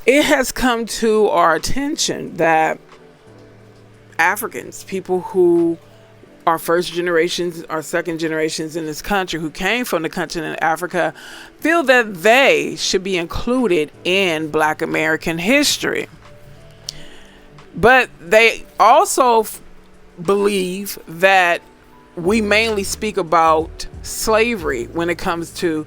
it has come to our attention that Africans, people who are first generations or second generations in this country who came from the continent of Africa, feel that they should be included in Black American history. But they also believe that we mainly speak about slavery when it comes to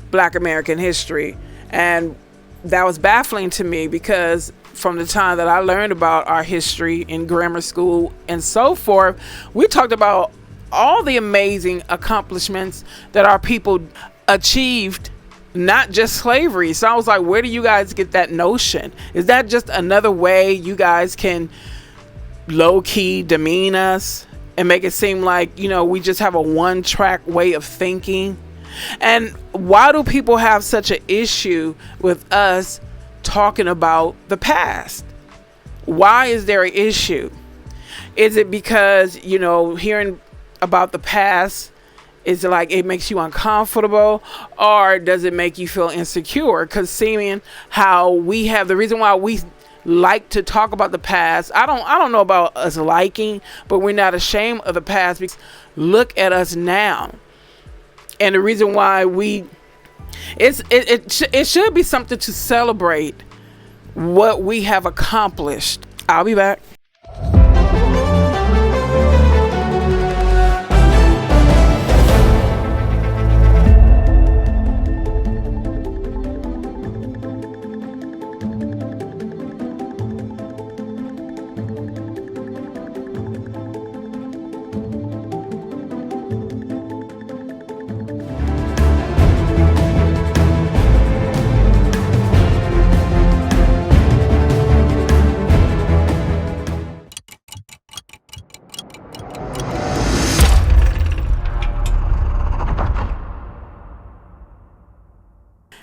Black American history. And that was baffling to me, because from the time that I learned about our history in grammar school and so forth, we talked about all the amazing accomplishments that our people achieved, not just slavery. So I was like, where do you guys get that notion? Is that just another way you guys can low-key demean us and make it seem like, you know, we just have a one-track way of thinking? And why do people have such an issue with us talking about the past? Why is there an issue? Is it because, you know, hearing about the past is like it makes you uncomfortable, or does it make you feel insecure? Because seeing how we have, the reason why we like to talk about the past, I don't know about us liking, but we're not ashamed of the past, because look at us now. And the reason why it should be something to celebrate what we have accomplished. I'll be back.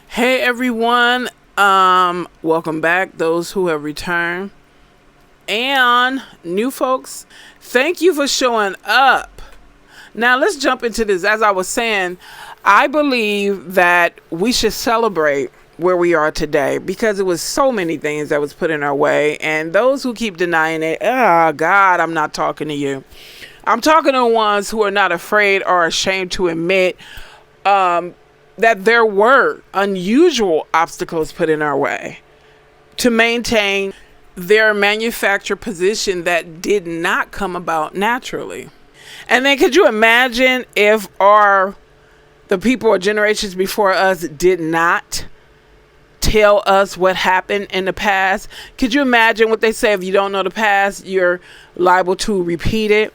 Hey everyone, welcome back, those who have returned, and new folks, thank you for showing up. Now let's jump into this. As I was saying, I believe that we should celebrate where we are today, because it was so many things that was put in our way, and those who keep denying it, oh God, I'm not talking to you. I'm talking to ones who are not afraid or ashamed to admit that there were unusual obstacles put in our way to maintain their manufactured position that did not come about naturally. And then could you imagine if the people or generations before us did not tell us what happened in the past? Could you imagine what they say, if you don't know the past, you're liable to repeat it?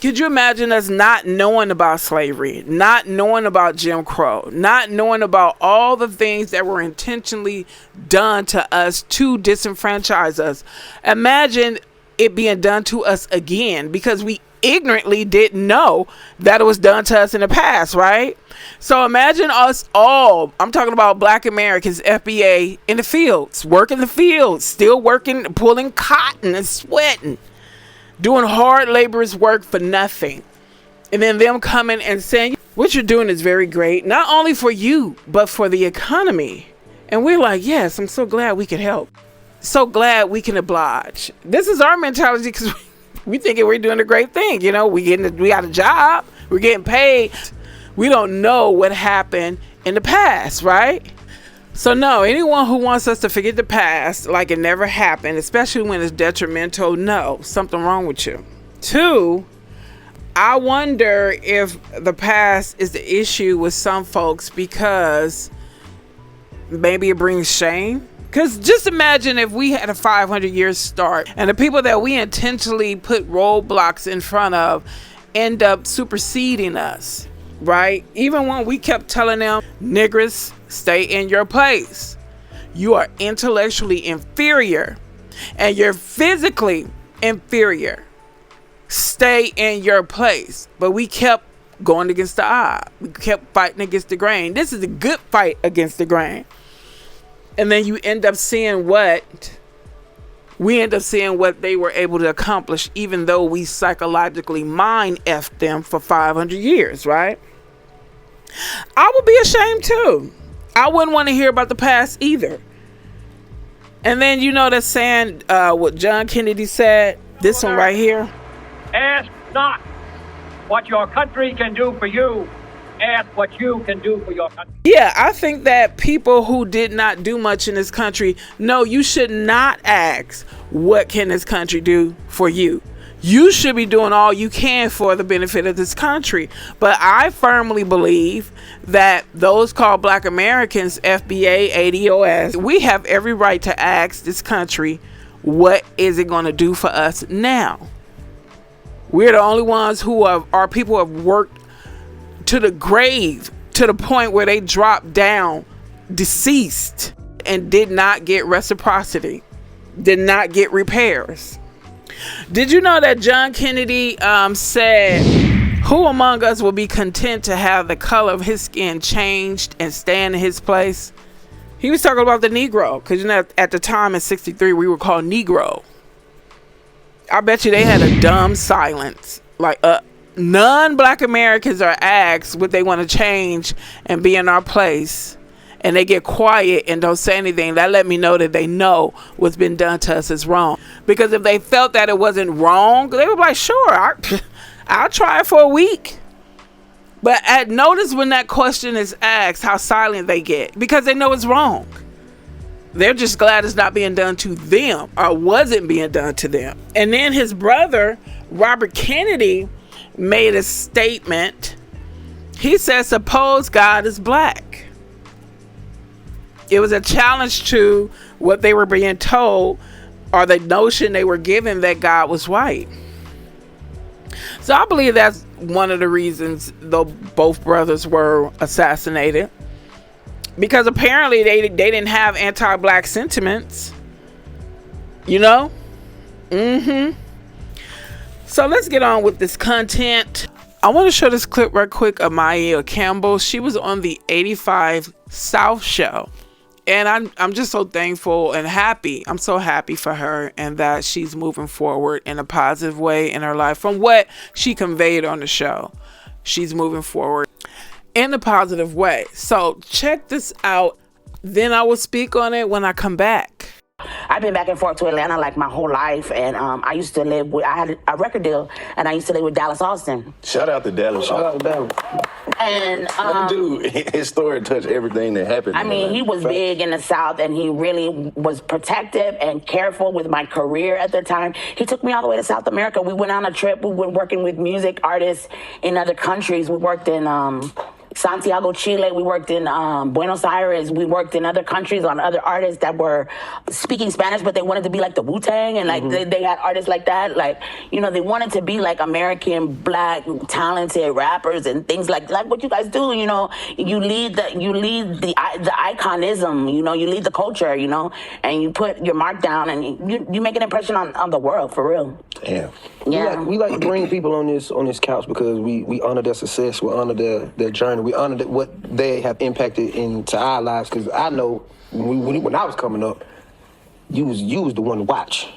Could you imagine us not knowing about slavery, not knowing about Jim Crow, not knowing about all the things that were intentionally done to us to disenfranchise us? Imagine it being done to us again, because we ignorantly didn't know that it was done to us in the past, right? So imagine us all, I'm talking about Black Americans, FBA, in the fields, working the fields, still working, pulling cotton and sweating, doing hard laborers work for nothing. And then them coming and saying, what you're doing is very great, not only for you, but for the economy. And we're like, yes, I'm so glad we can help. So glad we can oblige. This is our mentality, because we thinking we're doing a great thing. You know, we got a job, we're getting paid. We don't know what happened in the past, right? So no, anyone who wants us to forget the past like it never happened, especially when it's detrimental, no, something wrong with you. 2, I wonder if the past is the issue with some folks, because maybe it brings shame. Because just imagine if we had a 500-year start and the people that we intentionally put roadblocks in front of end up superseding us, right? Even when we kept telling them, niggers, stay in your place. You are intellectually inferior and you're physically inferior. Stay in your place. But we kept going against the odd. We kept fighting against the grain. This is a good fight against the grain. And then you end up seeing what they were able to accomplish, even though we psychologically mind-effed them for 500 years, right? I would be ashamed too. I wouldn't want to hear about the past either. And then you know that saying, what John Kennedy said, this one right here. Ask not what your country can do for you. Ask what you can do for your country. Yeah, I think that people who did not do much in this country, no, you should not ask, what can this country do for you? You should be doing all you can for the benefit of this country. But I firmly believe that those called Black Americans, FBA, ADOS, we have every right to ask this country, what is it going to do for us now? We're the only ones who our people have worked to the grave, to the point where they dropped down deceased and did not get reciprocity, did not get repairs. Did you know that John Kennedy said, who among us will be content to have the color of his skin changed and stand in his place? He was talking about the Negro, because you know at the time in '63 we were called Negro. I bet you they had a dumb silence. Like non-Black Americans are asked what they want to change and be in our place, and they get quiet and don't say anything. That let me know that they know what's been done to us is wrong. Because if they felt that it wasn't wrong, they would be like, sure, I'll try it for a week. But notice when that question is asked, how silent they get, because they know it's wrong. They're just glad it's not being done to them, or wasn't being done to them. And then his brother, Robert Kennedy, made a statement. He said, suppose God is black. It was a challenge to what they were being told, or the notion they were given that God was white. So I believe that's one of the reasons though both brothers were assassinated, because apparently they didn't have anti-black sentiments, you know. So let's get on with this content. I want to show this clip right quick of Maya Campbell. She was on the 85 South show. And I'm just so thankful and happy. I'm so happy for her, and that she's moving forward in a positive way in her life. From what she conveyed on the show, she's moving forward in a positive way. So check this out. Then I will speak on it when I come back. I've been back and forth to Atlanta like my whole life, and I used to live with, I had a record deal, and I used to live with Dallas Austin. Shout out to Dallas. Shout out to Dallas. And dude, his story touched everything that happened. I mean, he was big in the South, and he really was protective and careful with my career at the time. He took me all the way to South America. We went on a trip. We were working with music artists in other countries. We worked in Santiago, Chile. We worked in Buenos Aires. We worked in other countries on other artists that were speaking Spanish, but they wanted to be like the Wu-Tang, and like they had artists like that. Like, you know, they wanted to be like American black talented rappers and things like what you guys do. You know, you lead the iconism. You know, you lead the culture. You know, and you put your mark down, and you make an impression on the world for real. Damn. Yeah. We like to bring people on this couch because we honor their success, we honor their journey, we honor what they have impacted into our lives. Because I know when I was coming up, you was the one to watch.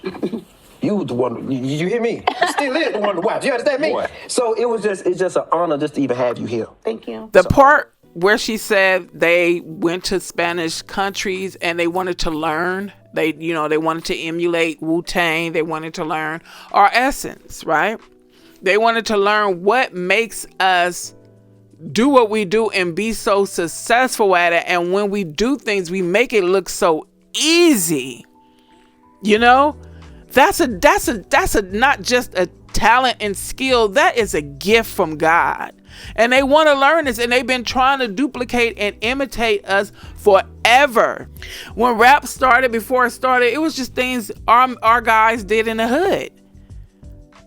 You was the one. You hear me? You still is the one to watch. You understand me? Boy. So it's just an honor just to even have you here. Thank you. The part where she said they went to Spanish countries and they wanted to learn. They wanted to emulate Wu-Tang. They wanted to learn our essence, right? They wanted to learn what makes us do what we do and be so successful at it. And when we do things, we make it look so easy. You know, that's a not just a talent and skill. That is a gift from God. And they want to learn this, and they've been trying to duplicate and imitate us forever. When rap started, before it started, it was just things our guys did in the hood.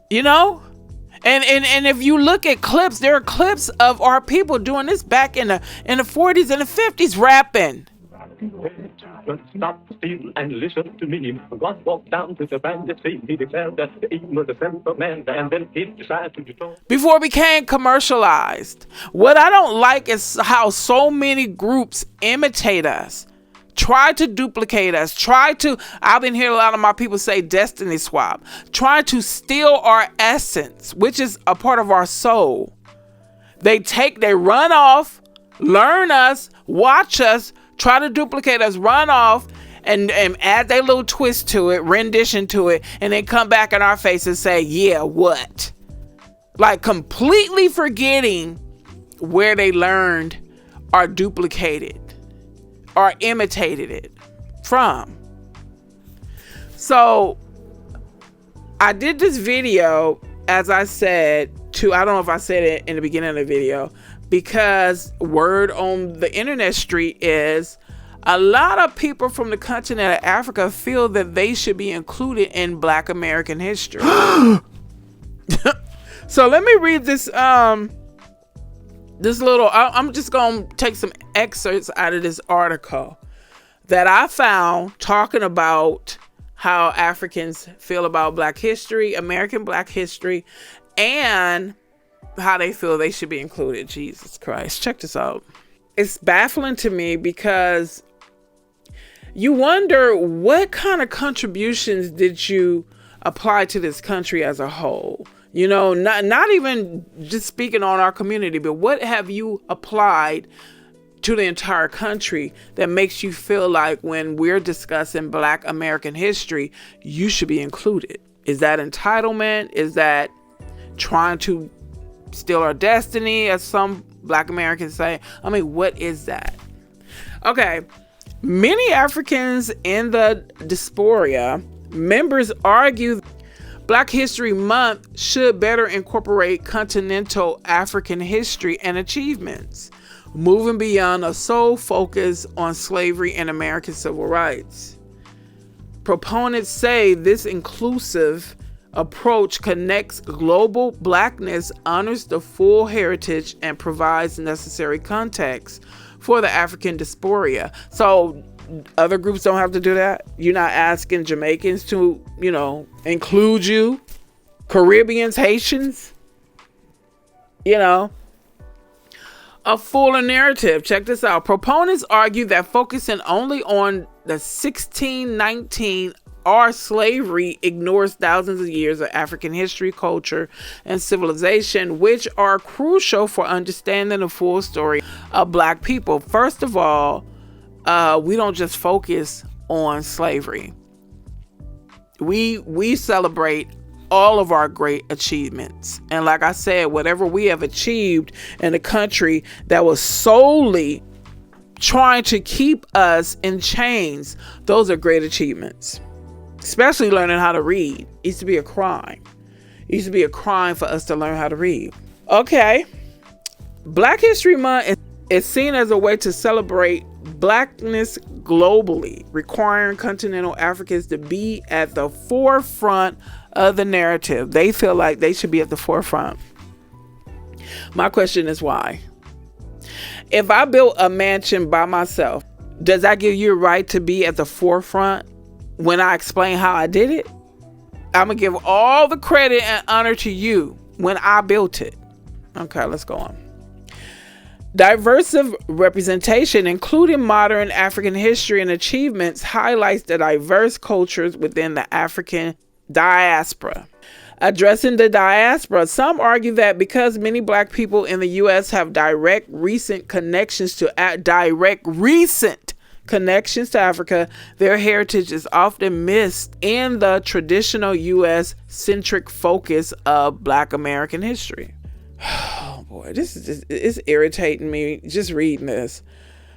You know? And if you look at clips, there are clips of our people doing this back in the 40s and the 50s, rapping. Stop, steal, and listen to me. God walked down to the bandit scene. He declared that he was a simple man, and then he decided to destroy. Before it became commercialized. What I don't like is how so many groups imitate us, try to duplicate us, I've been hearing a lot of my people say destiny swap, trying to steal our essence, which is a part of our soul. They run off, learn us, watch us, try to duplicate us, run off, and add their little twist to it, rendition to it, and then come back in our face and say, yeah, what? Like completely forgetting where they learned or duplicated or imitated it from. So I did this video, as I said, I don't know if I said it in the beginning of the video, because word on the internet street is a lot of people from the continent of Africa feel that they should be included in Black American history. So let me read this this little, I'm just gonna take some excerpts out of this article that I found talking about how Africans feel about Black history, American Black history, and how they feel they should be included. Jesus Christ, check this out. It's baffling to me because you wonder what kind of contributions did you apply to this country as a whole? You know, not even just speaking on our community, but what have you applied to the entire country that makes you feel like when we're discussing Black American history, you should be included? Is that entitlement? Is that trying to steal our destiny, as some Black Americans say? I mean, what is that? Okay. Many Africans in the diaspora members argue Black History Month should better incorporate continental African history and achievements, moving beyond a sole focus on slavery and American civil rights. Proponents say this inclusive approach connects global Blackness, honors the full heritage, and provides necessary context for the African diaspora. So other groups don't have to do that. You're not asking Jamaicans to, include you, Caribbeans, Haitians, a fuller narrative. Check this out. Proponents argue that focusing only on the 1619 or slavery ignores thousands of years of African history, culture, and civilization, which are crucial for understanding the full story of Black people. First of all, we don't just focus on slavery. We celebrate all of our great achievements. And like I said, whatever we have achieved in a country that was solely trying to keep us in chains, those are great achievements. Especially learning how to read. It used to be a crime. It used to be a crime for us to learn how to read. Okay. Black History Month is seen as a way to celebrate Blackness globally, requiring continental Africans to be at the forefront of the narrative. They feel like they should be at the forefront. My question is why? If I built a mansion by myself, does that give you a right to be at the forefront when I explain how I did it? I'm going to give all the credit and honor to you when I built it. Okay, let's go on. Diverse representation, including modern African history and achievements, highlights the diverse cultures within the African diaspora. Addressing the diaspora, some argue that because many Black people in the U.S. have direct recent connections to Africa, their heritage is often missed in the traditional U.S.-centric focus of Black American history. Oh boy, it's irritating me just reading this.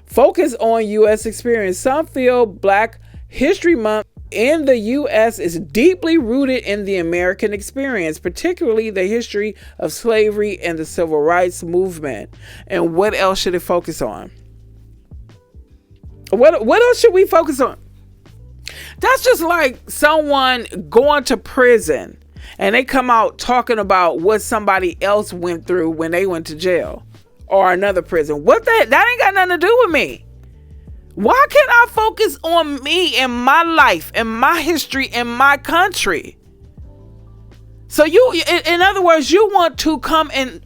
Focus on U.S. experience. Some feel Black History Month in the U.S. is deeply rooted in the American experience, particularly the history of slavery and the civil rights movement. And what else should it focus on? What else should we focus on? That's just like someone going to prison and they come out talking about what somebody else went through when they went to jail or another prison. That ain't got nothing to do with me. Why can't I focus on me and my life and my history and my country? So in other words, you want to come and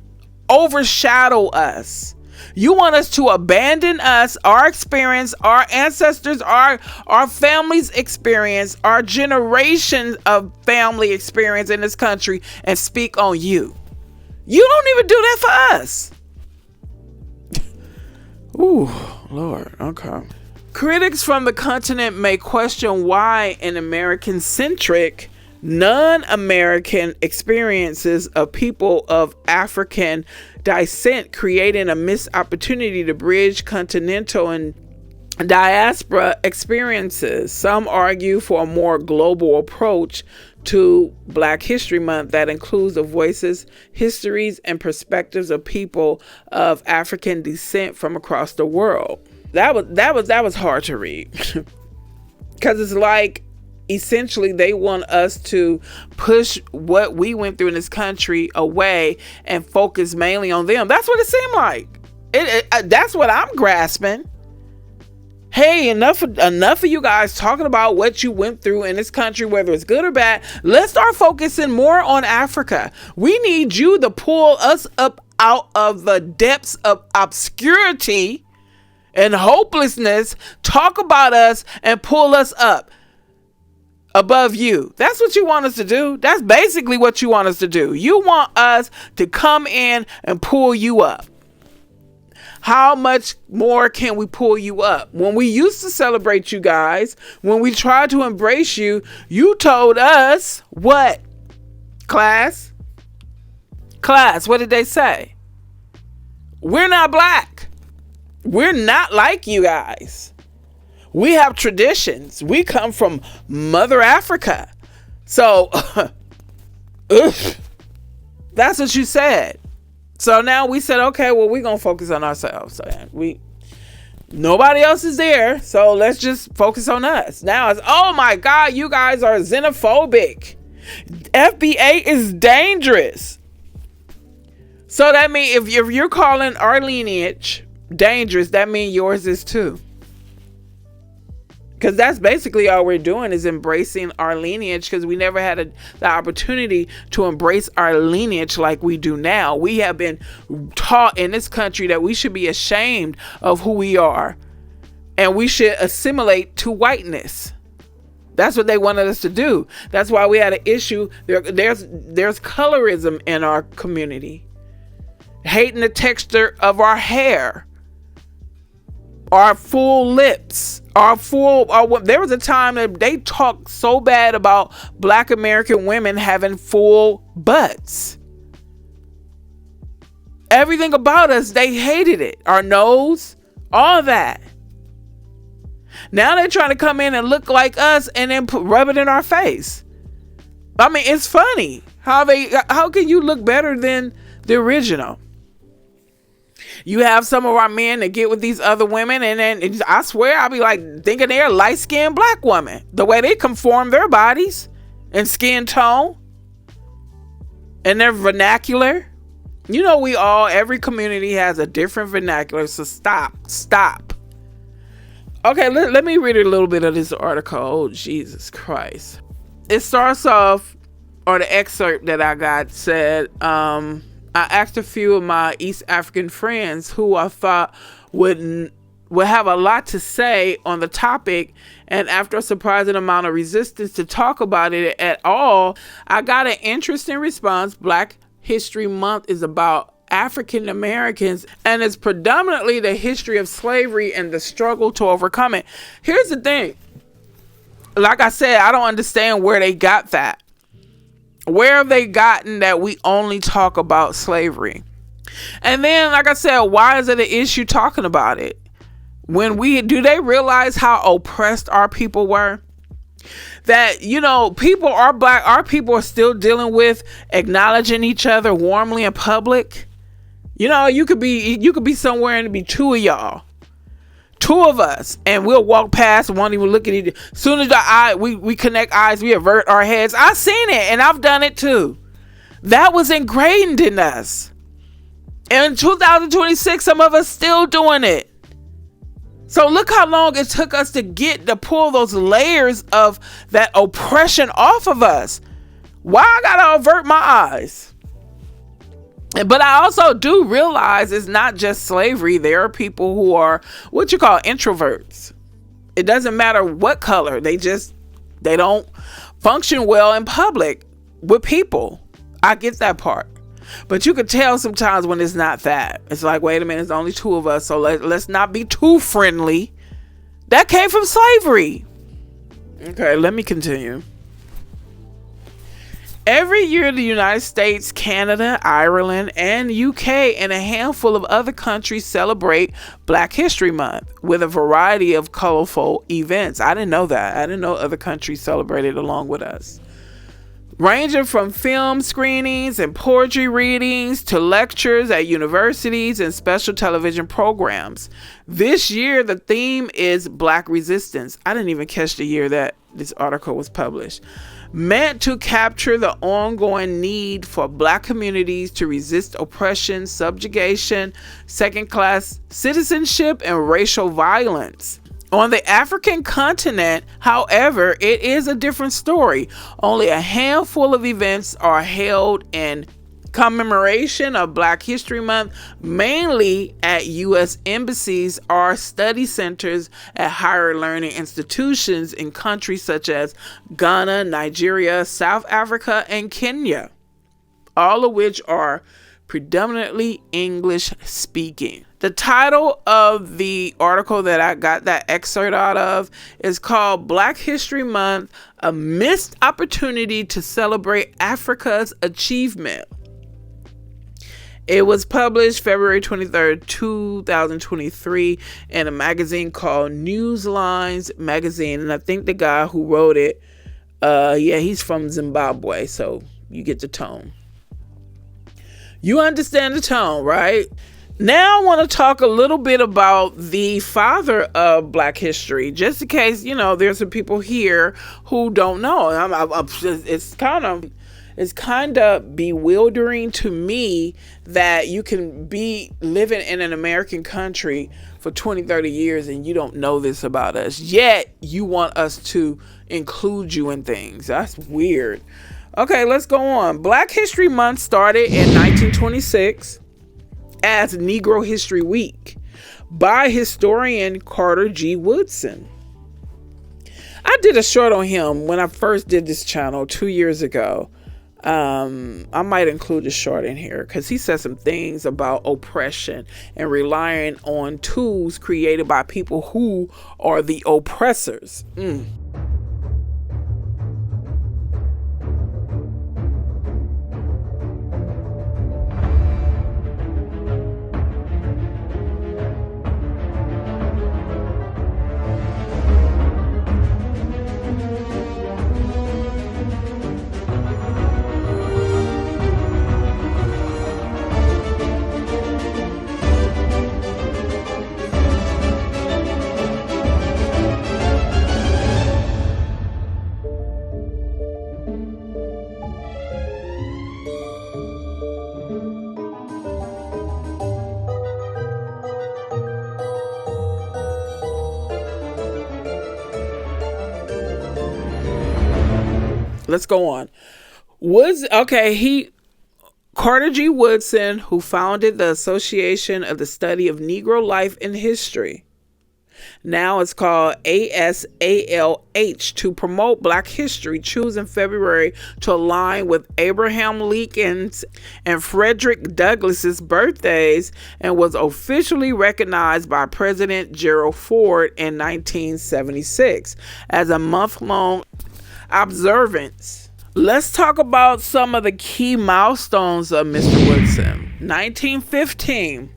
overshadow us. You want us to abandon us, our experience, our ancestors, our family's experience, our generation of family experience in this country and speak on you. You don't even do that for us. Ooh, Lord. Okay. Critics from the continent may question why an American-centric, non-American experiences of people of African descent, creating a missed opportunity to bridge continental and diaspora experiences. Some argue for a more global approach to Black History Month that includes the voices, histories, and perspectives of people of African descent from across the world. That was hard to read because it's like essentially they want us to push what we went through in this country away and focus mainly on them. That's what it seemed like. That's what I'm grasping. Hey, enough of you guys talking about what you went through in this country, whether it's good or bad. Let's start focusing more on Africa. We need you to pull us up out of the depths of obscurity and hopelessness, talk about us and pull us up above you. That's what you want us to do. That's basically what you want us to do. You want us to come in and pull you up. How much more can we pull you up? When we used to celebrate you guys, when we tried to embrace you, you told us what? Class, what did they say? We're not Black. We're not like you guys. We have traditions. We come from Mother Africa. So, that's what you said. So now we said, okay, well, we're going to focus on ourselves. So nobody else is there. So let's just focus on us. Now it's, oh my God, you guys are xenophobic. FBA is dangerous. So that means if you're calling our lineage dangerous, that means yours is too. Because that's basically all we're doing is embracing our lineage, because we never had the opportunity to embrace our lineage like we do now. We have been taught in this country that we should be ashamed of who we are and we should assimilate to whiteness. That's what they wanted us to do. That's why we had an issue. There's colorism in our community. Hating the texture of our hair. Our full lips, there was a time that they talked so bad about Black American women having full butts. Everything about us, they hated it. Our nose, all that. Now they're trying to come in and look like us and then rub it in our face. I mean, it's funny how can you look better than the original? You have some of our men that get with these other women, and then I swear I'll be like thinking they're a light-skinned Black woman. The way they conform their bodies and skin tone and their vernacular. You know, every community has a different vernacular, so stop. Okay, let me read a little bit of this article. Oh, Jesus Christ. It starts off, or the excerpt that I got said, I asked a few of my East African friends who I thought would have a lot to say on the topic, and after a surprising amount of resistance to talk about it at all, I got an interesting response. Black History Month is about African Americans, and it's predominantly the history of slavery and the struggle to overcome it. Here's the thing. Like I said, I don't understand where they got that. Where have they gotten that we only talk about slavery? And then, like I said, why is it an issue talking about it? Do they realize how oppressed our people were? That, people are Black, our people are still dealing with acknowledging each other warmly in public. You could be somewhere and it'd be two of y'all. Two of us, and we'll walk past and won't even look at each other. As soon as we connect eyes, we avert our heads. I've seen it, and I've done it too. That was ingrained in us. And in 2026, some of us still doing it. So look how long it took us to pull those layers of that oppression off of us. Why I gotta avert my eyes? But I also do realize it's not just slavery. There are people who are what you call introverts. It doesn't matter what color. They don't function well in public with people. I get that part. But you could tell sometimes when it's not that. It's like, wait a minute, it's only two of us. So let's not be too friendly. That came from slavery. Okay, let me continue. Every year, the United States, Canada, Ireland, and UK, and a handful of other countries celebrate Black History Month with a variety of colorful events. I didn't know that. I didn't know other countries celebrated along with us. Ranging from film screenings and poetry readings to lectures at universities and special television programs. This year, the theme is Black Resistance. I didn't even catch the year that this article was published. Meant to capture the ongoing need for Black communities to resist oppression, subjugation, second-class citizenship, and racial violence. On the African continent, however, it is a different story. Only a handful of events are held in commemoration of Black History Month, mainly at U.S. embassies or study centers at higher learning institutions in countries such as Ghana, Nigeria, South Africa, and Kenya, all of which are predominantly English speaking. The title of the article that I got that excerpt out of is called Black History Month, a Missed Opportunity to Celebrate Africa's Achievement. It was published February 23rd, 2023 in a magazine called Newslines Magazine. And I think the guy who wrote it, he's from Zimbabwe. So you get the tone. You understand the tone, right? Now I want to talk a little bit about the father of Black history, just in case, there's some people here who don't know. It's kind of bewildering to me that you can be living in an American country for 20, 30 years and you don't know this about us. Yet you want us to include you in things. That's weird. Okay, let's go on. Black History Month started in 1926 as Negro History Week by historian Carter G. Woodson. I did a short on him when I first did this channel 2 years ago. I might include the short in here because he said some things about oppression and relying on tools created by people who are the oppressors. Let's go on. Carter G. Woodson, who founded the Association of the Study of Negro Life and History. Now it's called ASALH, to promote Black history, choosing February to align with Abraham Lincoln's and Frederick Douglass's birthdays, and was officially recognized by President Gerald Ford in 1976 as a month-long observance. Let's talk about some of the key milestones of Mr. Woodson. 1915.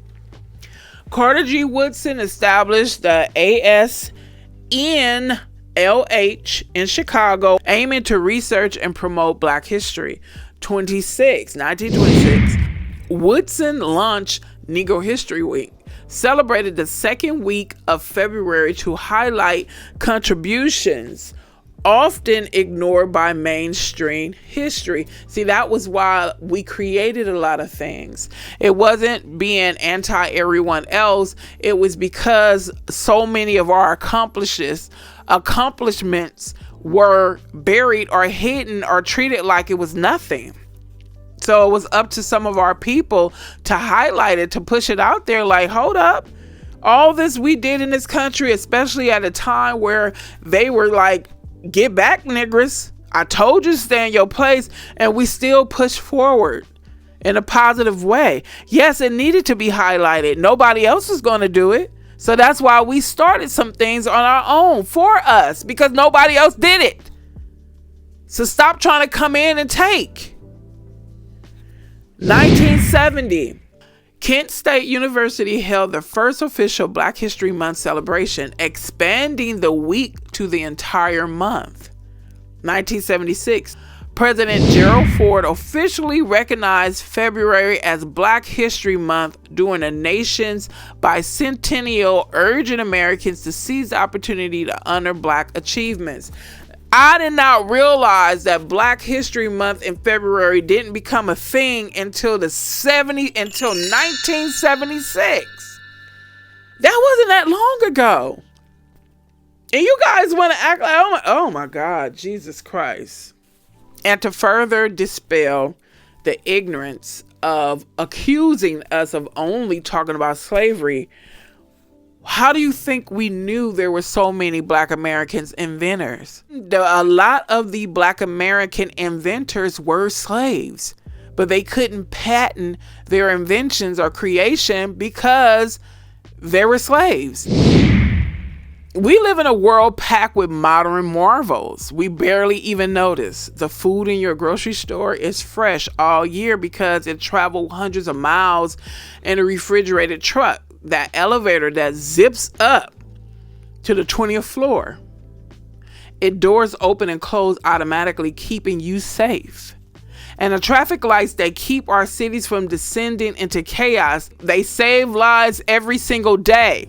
Carter G. Woodson established the ASNLH in Chicago, aiming to research and promote Black history. 1926, Woodson launched Negro History Week, celebrated the second week of February to highlight contributions often ignored by mainstream history. See, that was why we created a lot of things. It wasn't being anti everyone else. It was because so many of our accomplishments were buried or hidden or treated like it was nothing. So it was up to some of our people to highlight it, to push it out there like, hold up. All this we did in this country, especially at a time where they were like, get back, niggers. I told you to stay in your place, and we still push forward in a positive way. Yes, it needed to be highlighted. Nobody else was going to do it. So that's why we started some things on our own for us, because nobody else did it. So stop trying to come in and take. 1970, Kent State University held the first official Black History Month celebration, expanding the week to the entire month. 1976, President Gerald Ford officially recognized February as Black History Month during the nation's bicentennial, urging Americans to seize the opportunity to honor Black achievements. I did not realize that Black History Month in February didn't become a thing until 1976. That wasn't that long ago. And you guys want to act like, oh my God, Jesus Christ. And to further dispel the ignorance of accusing us of only talking about slavery, how do you think we knew there were so many Black Americans inventors? A lot of the Black American inventors were slaves, but they couldn't patent their inventions or creation because they were slaves. We live in a world packed with modern marvels we barely even notice. The food in your grocery store is fresh all year because it traveled hundreds of miles in a refrigerated truck. That elevator that zips up to the 20th floor. It doors open and close automatically, keeping you safe. And the traffic lights that keep our cities from descending into chaos, they save lives every single day.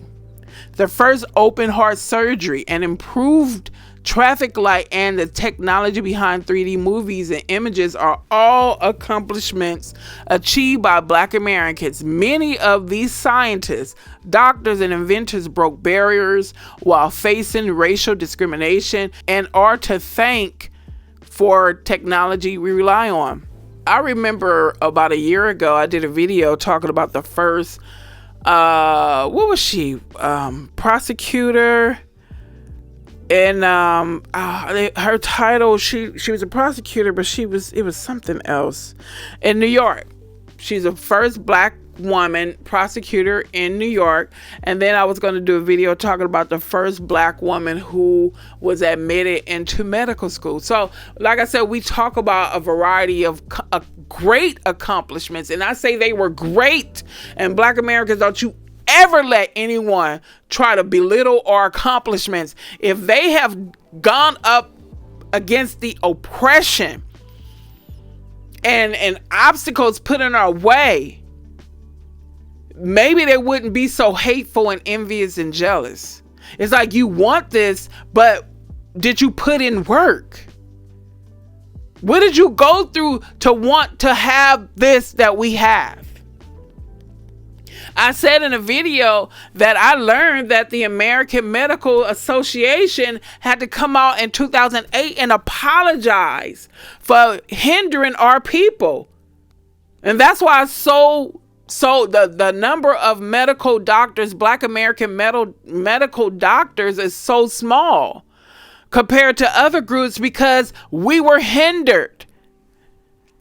The first open heart surgery and improved traffic light and the technology behind 3D movies and images are all accomplishments achieved by Black Americans. Many of these scientists, doctors, and inventors broke barriers while facing racial discrimination and are to thank for technology we rely on. I remember about a year ago, I did a video talking about the first, what was she? Prosecutor. And her title, she was a prosecutor, but it was something else. In New York, she's the first Black woman prosecutor in New York. And then I was going to do a video talking about the first Black woman who was admitted into medical school. So, like I said, we talk about a variety of great accomplishments, and I say they were great. And Black Americans, don't you ever let anyone try to belittle our accomplishments. If they have gone up against the oppression and obstacles put in our way, maybe they wouldn't be so hateful and envious and jealous. It's like, you want this, but did you put in work? What did you go through to want to have this that we have? I said in a video that I learned that the American Medical Association had to come out in 2008 and apologize for hindering our people. And that's why the number of medical doctors, Black American medical doctors, is so small compared to other groups, because we were hindered.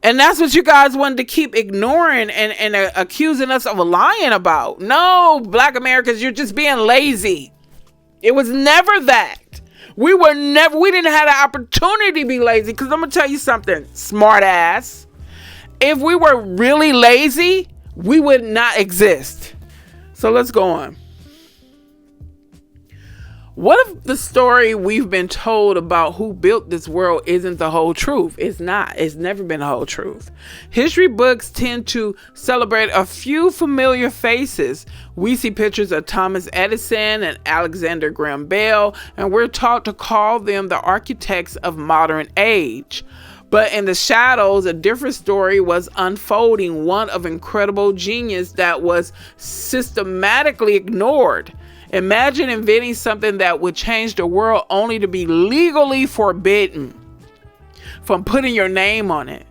And that's what you guys wanted to keep ignoring and accusing us of lying about. No, Black Americans, you're just being lazy. It was never that. We didn't have the opportunity to be lazy, because I'm going to tell you something, smart ass. If we were really lazy, we would not exist. So let's go on. What if the story we've been told about who built this world isn't the whole truth? It's not. It's never been the whole truth. History books tend to celebrate a few familiar faces. We see pictures of Thomas Edison and Alexander Graham Bell, and we're taught to call them the architects of modern age. But in the shadows, a different story was unfolding, one of incredible genius that was systematically ignored. Imagine inventing something that would change the world only to be legally forbidden from putting your name on it.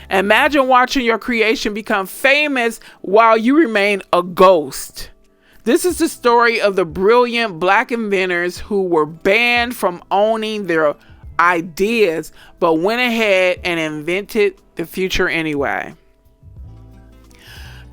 Imagine watching your creation become famous while you remain a ghost. This is the story of the brilliant Black inventors who were banned from owning their ideas, but went ahead and invented the future anyway.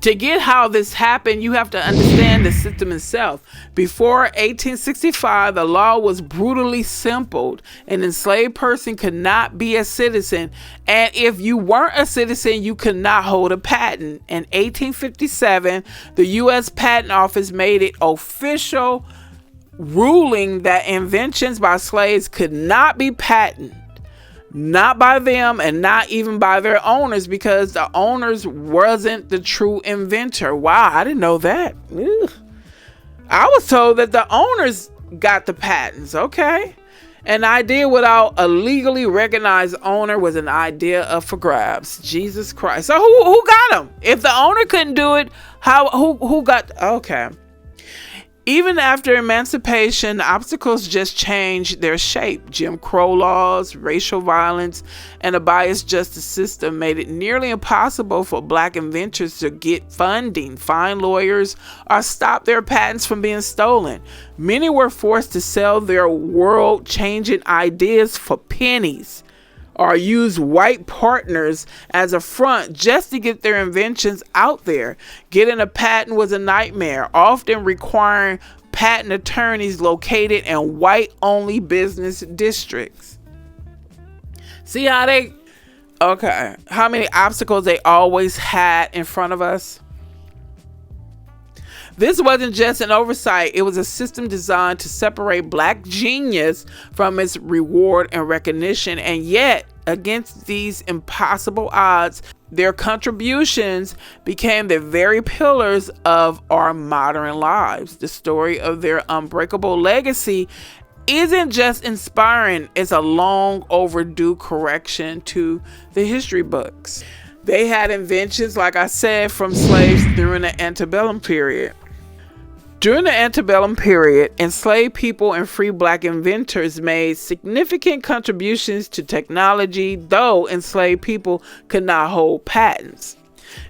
To get how this happened, you have to understand the system itself. Before 1865, the law was brutally simpled. An enslaved person could not be a citizen, and if you weren't a citizen, you could not hold a patent. In 1857, the U.S. Patent Office made it official ruling that inventions by slaves could not be patented. Not by them and not even by their owners, because the owners wasn't the true inventor. Wow, I didn't know that. Ugh. I was told that the owners got the patents. Okay. An idea without a legally recognized owner was an idea up for grabs. Jesus Christ. So who got them? If the owner couldn't do it, who got? Okay. Even after emancipation, obstacles just changed their shape. Jim Crow laws, racial violence, and a biased justice system made it nearly impossible for black inventors to get funding, find lawyers, or stop their patents from being stolen. Many were forced to sell their world-changing ideas for pennies, or use white partners as a front just to get their inventions out there. Getting a patent was a nightmare, often requiring patent attorneys located in white-only business districts. See how how many obstacles they always had in front of us? This wasn't just an oversight. It was a system designed to separate black genius from its reward and recognition. And yet, against these impossible odds, their contributions became the very pillars of our modern lives. The story of their unbreakable legacy isn't just inspiring, it's a long overdue correction to the history books. They had inventions, like I said, from slaves during the antebellum period. During the antebellum period, enslaved people and free black inventors made significant contributions to technology, though enslaved people could not hold patents.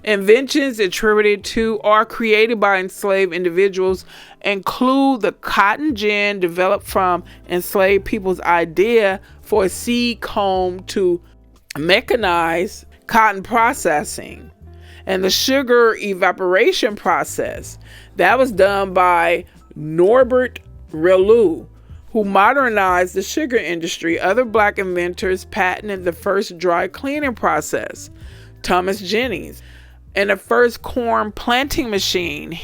Inventions attributed to or created by enslaved individuals include the cotton gin developed from enslaved people's idea for a seed comb to mechanize cotton processing, and the sugar evaporation process. That was done by Norbert Relu, who modernized the sugar industry. Other black inventors patented the first dry cleaning process, Thomas Jennings, and the first corn planting machine.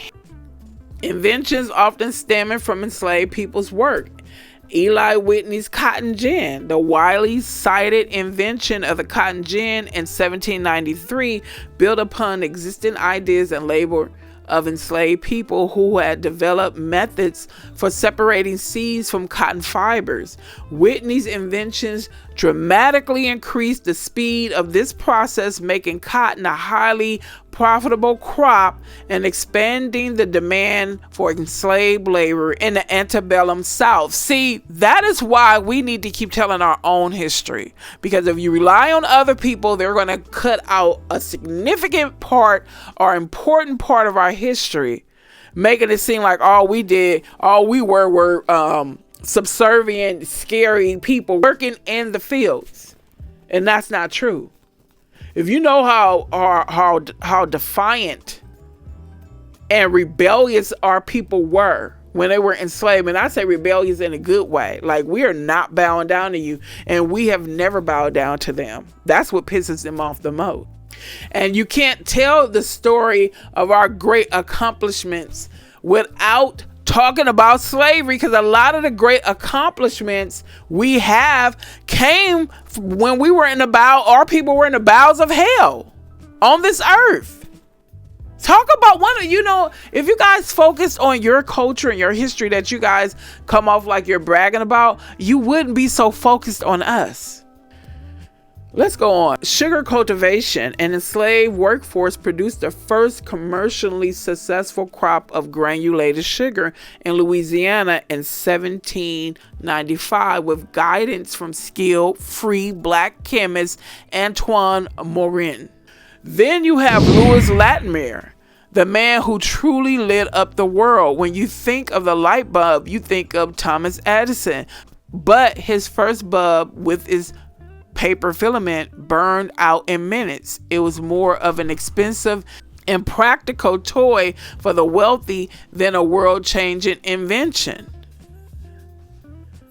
Inventions often stemming from enslaved people's work. Eli Whitney's cotton gin. The widely cited invention of the cotton gin in 1793 built upon existing ideas and labor of enslaved people who had developed methods for separating seeds from cotton fibers. Whitney's inventions dramatically increased the speed of this process, making cotton a highly profitable crop and expanding the demand for enslaved labor in the antebellum South. See, that is why we need to keep telling our own history, because if you rely on other people, they're going to cut out a significant part or important part of our history, making it seem like all we were subservient, scary people working in the fields. And that's not true. If you know how defiant and rebellious our people were when they were enslaved, and I say rebellious in a good way, like we are not bowing down to you, and we have never bowed down to them. That's what pisses them off the most. And you can't tell the story of our great accomplishments without talking about slavery, because a lot of the great accomplishments we have came when we were our people were in the bowels of hell on this earth. Talk about if you guys focused on your culture and your history that you guys come off like you're bragging about, you wouldn't be so focused on us. Let's go on. Sugar cultivation. An enslaved workforce produced the first commercially successful crop of granulated sugar in Louisiana in 1795 with guidance from skilled free black chemist Antoine Morin. Then you have Louis Latimer, the man who truly lit up the world. When you think of the light bulb, you think of Thomas Edison, but his first bulb with his paper filament burned out in minutes. It was more of an expensive and practical toy for the wealthy than a world-changing invention.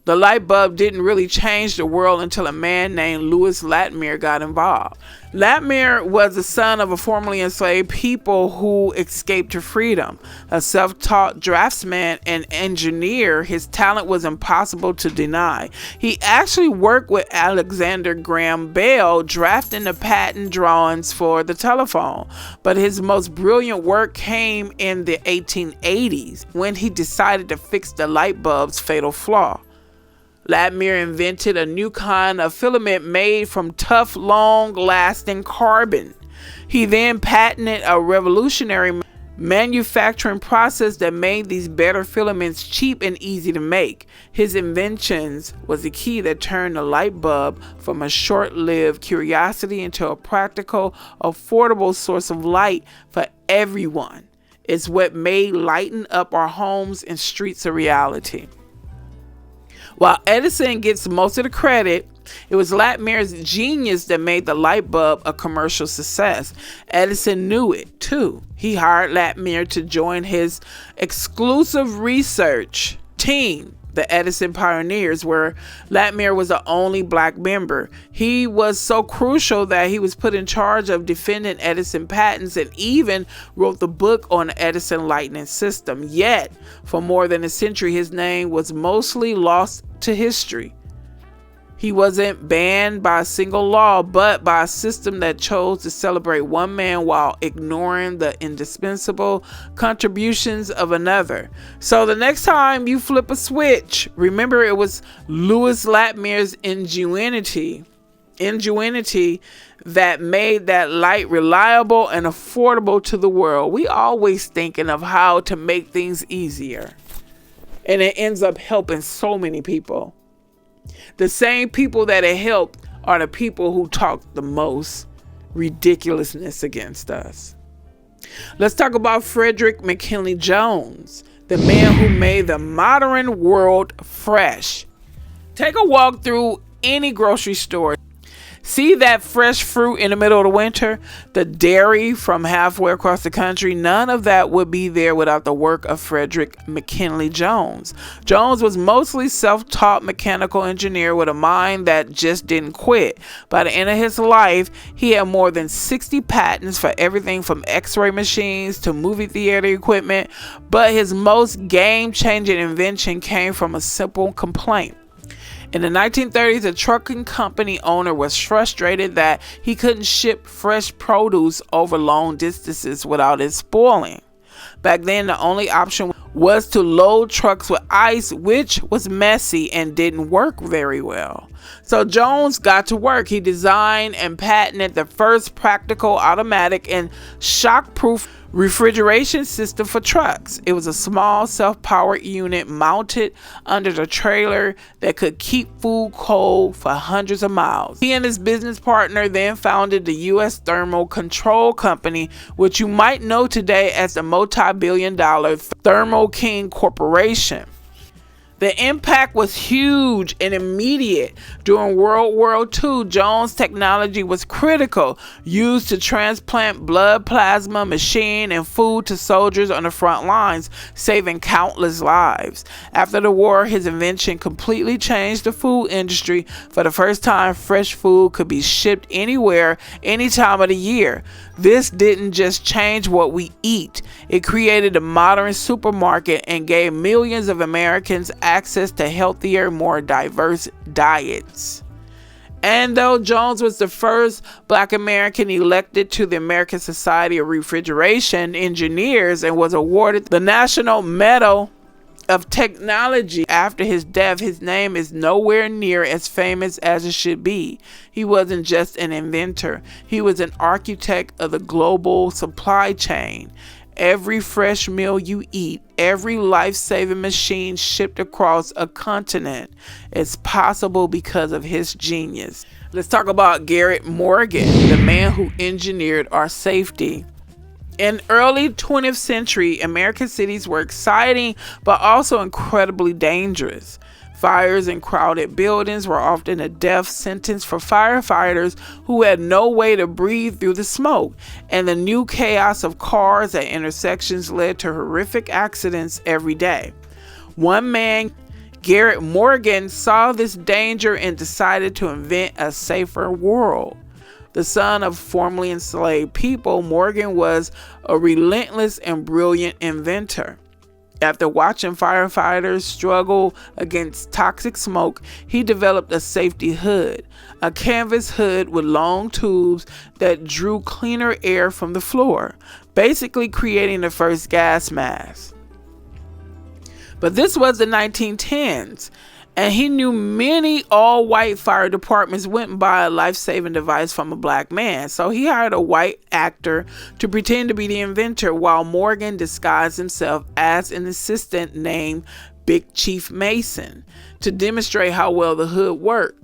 The light bulb didn't really change the world until a man named Louis Latimer got involved. Latimer was the son of a formerly enslaved people who escaped to freedom. A self-taught draftsman and engineer, his talent was impossible to deny. He actually worked with Alexander Graham Bell, drafting the patent drawings for the telephone. But his most brilliant work came in the 1880s, when he decided to fix the light bulb's fatal flaw. Latimer invented a new kind of filament made from tough, long-lasting carbon. He then patented a revolutionary manufacturing process that made these better filaments cheap and easy to make. His inventions was the key that turned the light bulb from a short-lived curiosity into a practical, affordable source of light for everyone. It's what made lighting up our homes and streets a reality. While Edison gets most of the credit, it was Latimer's genius that made the light bulb a commercial success. Edison knew it too. He hired Latimer to join his exclusive research team, the Edison Pioneers, where Latimer was the only black member. He was so crucial that he was put in charge of defending Edison patents and even wrote the book on the Edison lightning system. Yet, for more than a century, his name was mostly lost to history. He wasn't banned by a single law, but by a system that chose to celebrate one man while ignoring the indispensable contributions of another. So the next time you flip a switch, remember it was Louis Latimer's ingenuity that made that light reliable and affordable to the world. We always thinking of how to make things easier, and it ends up helping so many people. The same people that it helped are the people who talk the most ridiculousness against us. Let's talk about Frederick McKinley Jones, the man who made the modern world fresh. Take a walk through any grocery store. See that fresh fruit in the middle of the winter? The dairy from halfway across the country? None of that would be there without the work of Frederick McKinley Jones. Jones was mostly self-taught mechanical engineer with a mind that just didn't quit. By the end of his life, he had more than 60 patents for everything from x-ray machines to movie theater equipment. But his most game-changing invention came from a simple complaint. In the 1930s, a trucking company owner was frustrated that he couldn't ship fresh produce over long distances without it spoiling. Back then, the only option was to load trucks with ice, which was messy and didn't work very well. So Jones got to work. He designed and patented the first practical, automatic, and shockproof refrigeration system for trucks. It was a small self-powered unit mounted under the trailer that could keep food cold for hundreds of miles. He and his business partner then founded the U.S. Thermal Control Company, which you might know today as the multi-billion-dollar Thermo King Corporation. The impact was huge and immediate. During World War II, Jones' technology was critical, used to transplant blood plasma, machine, and food to soldiers on the front lines, saving countless lives. After the war, his invention completely changed the food industry. For the first time, fresh food could be shipped anywhere, any time of the year. This didn't just change what we eat. It created a modern supermarket and gave millions of Americans access to healthier, more diverse diets. And though Jones was the first Black American elected to the American Society of Refrigeration Engineers and was awarded the National Medal of Technology after his death, his name is nowhere near as famous as it should be. He wasn't just an inventor. He was an architect of the global supply chain. Every fresh meal you eat, every life-saving machine shipped across a continent is possible because of his genius. Let's talk about Garrett Morgan, the man who engineered our safety. In early 20th century, American cities were exciting but also incredibly dangerous. Fires in crowded buildings were often a death sentence for firefighters who had no way to breathe through the smoke, and the new chaos of cars at intersections led to horrific accidents every day. One man, Garrett Morgan, saw this danger and decided to invent a safer world. The son of formerly enslaved people, Morgan was a relentless and brilliant inventor. After watching firefighters struggle against toxic smoke, he developed a safety hood, a canvas hood with long tubes that drew cleaner air from the floor, basically creating the first gas mask. But this was the 1910s, and he knew many all-white fire departments wouldn't buy a life-saving device from a black man, so he hired a white actor to pretend to be the inventor while Morgan disguised himself as an assistant named Big Chief Mason to demonstrate how well the hood worked.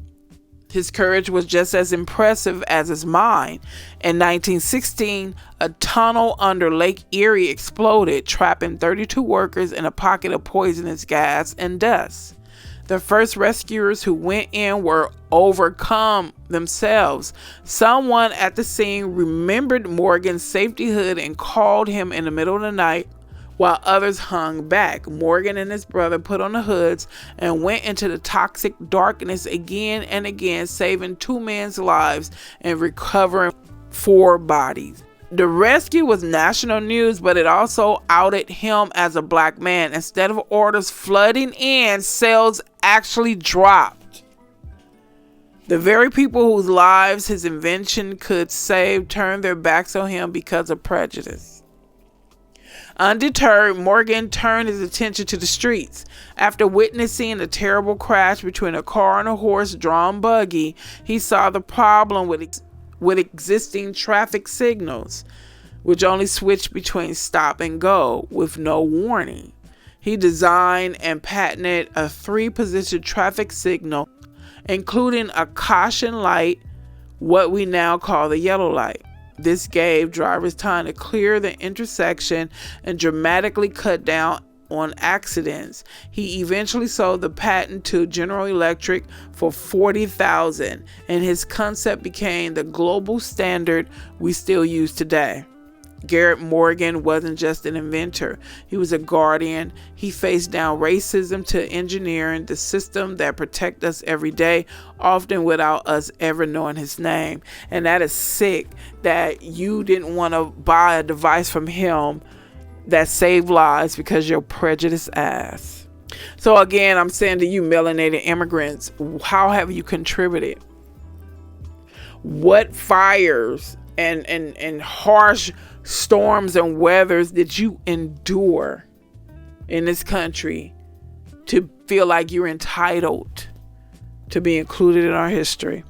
His courage was just as impressive as his mind. In 1916, a tunnel under Lake Erie exploded, trapping 32 workers in a pocket of poisonous gas and dust. The first rescuers who went in were overcome themselves. Someone at the scene remembered Morgan's safety hood and called him in the middle of the night while others hung back. Morgan and his brother put on the hoods and went into the toxic darkness again and again, saving 2 men's lives and recovering 4 bodies. The rescue was national news, but it also outed him as a black man. Instead of orders flooding in, sales actually dropped. The very people whose lives his invention could save turned their backs on him because of prejudice. Undeterred, Morgan turned his attention to the streets. After witnessing a terrible crash between a car and a horse-drawn buggy, he saw the problem with existing traffic signals, which only switched between stop and go with no warning. He designed and patented a 3-position traffic signal, including a caution light, what we now call the yellow light. This gave drivers time to clear the intersection and dramatically cut down on accidents. He eventually sold the patent to General Electric for $40,000, and his concept became the global standard we still use today. Garrett Morgan wasn't just an inventor. He was a guardian. He faced down racism to engineering the system that protects us every day, often without us ever knowing his name. And that is sick that you didn't want to buy a device from him that saved lives because you're prejudiced ass. So again, I'm saying to you melanated immigrants, how have you contributed? What fires and harsh storms and weathers did you endure in this country to feel like you're entitled to be included in our history?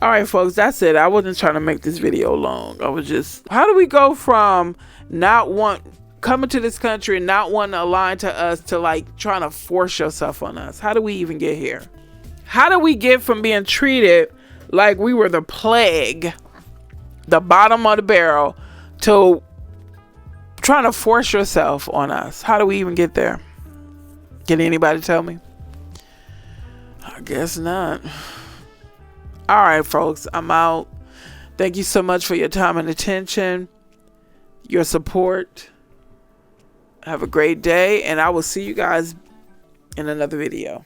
All right, folks, that's it. I wasn't trying to make this video long. I was just, how do we go from coming to this country and not wanting to align to us to like trying to force yourself on us? How do we even get here? How do we get from being treated like we were the plague, the bottom of the barrel, to trying to force yourself on us? How do we even get there? Can anybody tell me? I guess not. All right, folks, I'm out. Thank you so much for your time and attention, your support. Have a great day, and I will see you guys in another video.